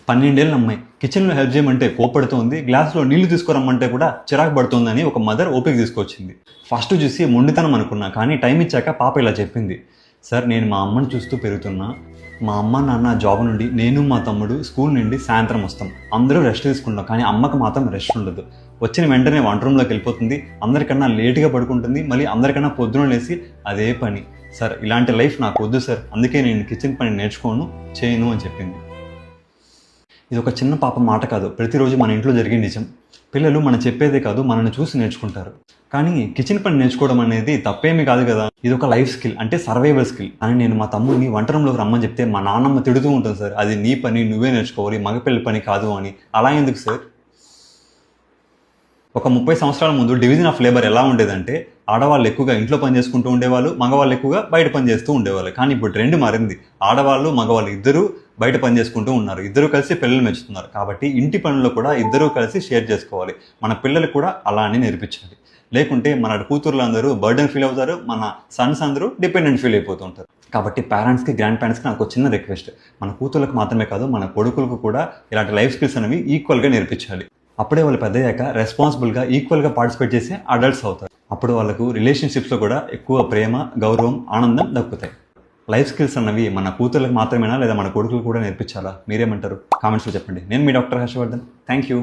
12 ఏళ్ళ అమ్మాయి కిచెన్లో హెల్ప్ చేయమంటే కోపడుతోంది, గ్లాస్లో నీళ్లు తీసుకురమ్మంటే కూడా చిరాకు పడుతోందని ఒక మదర్ ఓపిక తీసుకొచ్చింది. ఫస్ట్ చూసి మొండితనం అనుకున్నా, కానీ టైం ఇచ్చాక పాప ఇలా చెప్పింది. సార్, నేను మా అమ్మని చూస్తూ పెరుగుతున్నా. మా అమ్మ నాన్న జాబ్ నుండి నేను మా తమ్ముడు స్కూల్ నుండి సాయంత్రం వస్తాం. అందరూ రెస్ట్ తీసుకుంటాం, కానీ అమ్మకు మాత్రం రెస్ట్ ఉండదు. వచ్చిన వెంటనే వంట రూమ్లోకి వెళ్ళిపోతుంది, అందరికన్నా లేటుగా పడుకుంటుంది, మళ్ళీ అందరికన్నా పొద్దున లేసి అదే పని. సార్, ఇలాంటి లైఫ్ నాకు వద్దు సార్, అందుకే నేను కిచెన్ పని నేర్చుకోను, చేయను అని చెప్పింది. ఇది ఒక చిన్న పాప మాట కాదు, ప్రతిరోజు మన ఇంట్లో జరిగే నిజం. పిల్లలు మనం చెప్పేదే కాదు, మనల్ని చూసి నేర్చుకుంటారు. కానీ కిచెన్ పని నేర్చుకోవడం అనేది తప్పేమీ కాదు కదా. ఇది ఒక లైఫ్ స్కిల్, అంటే సర్వైవల్ స్కిల్. అని నేను మా తమ్ముడిని వంట రూమ్లోకి రమ్మని చెప్తే మా నాన్నమ్మ తిడుతూ ఉంటుంది, సార్ అది నీ పని, నువ్వే నేర్చుకోవాలి, మగపిల్లల పని కాదు అని. అలా ఎందుకు సార్? ఒక 30 సంవత్సరాల ముందు డివిజన్ ఆఫ్ లేబర్ ఎలా ఉండేదంటే, ఆడవాళ్ళు ఎక్కువగా ఇంట్లో పని చేసుకుంటూ ఉండేవాళ్ళు, మగవాళ్ళు ఎక్కువగా బయట పని చేస్తూ ఉండేవాళ్ళు. కానీ ఇప్పుడు ట్రెండ్ మారింది. ఆడవాళ్ళు మగవాళ్ళు ఇద్దరూ బయట పని చేసుకుంటూ ఉన్నారు, ఇద్దరు కలిసి పిల్లలు మెచ్చుతున్నారు. కాబట్టి ఇంటి పనుల్లో కూడా ఇద్దరూ కలిసి షేర్ చేసుకోవాలి. మన పిల్లలు కూడా అలానే నేర్పించాలి. లేకుంటే మన కూతుర్లు అందరూ బర్డెన్ ఫీల్ అవుతారు, మన సన్స్ అందరూ డిపెండెంట్ ఫీల్ అయిపోతుంటారు. కాబట్టి పేరెంట్స్కి, గ్రాండ్ పేరెంట్స్కి నాకు ఒక చిన్న రిక్వెస్ట్, మన కూతుర్లకు మాత్రమే కాదు మన కొడుకులకు కూడా ఇలాంటి లైఫ్ స్కిల్స్ అనేవి ఈక్వల్గా నేర్పించాలి. అప్పుడే వాళ్ళు పెద్దయ్యాక రెస్పాన్సిబుల్గా, ఈక్వల్గా పార్టిసిపేట్ చేసే అడల్ట్స్ అవుతారు. అప్పుడు వాళ్ళకు రిలేషన్షిప్స్లో కూడా ఎక్కువ ప్రేమ, గౌరవం, ఆనందం దక్కుతాయి. లైఫ్ స్కిల్స్ అన్నవి మన కూతుర్లకు మాత్రమేనా, లేదా మన కొడుకులు కూడా నేర్పించాలా? మీరేమంటారు? కామెంట్స్లో చెప్పండి. నేను మీ డాక్టర్ హర్షవర్ధన్. Thank you.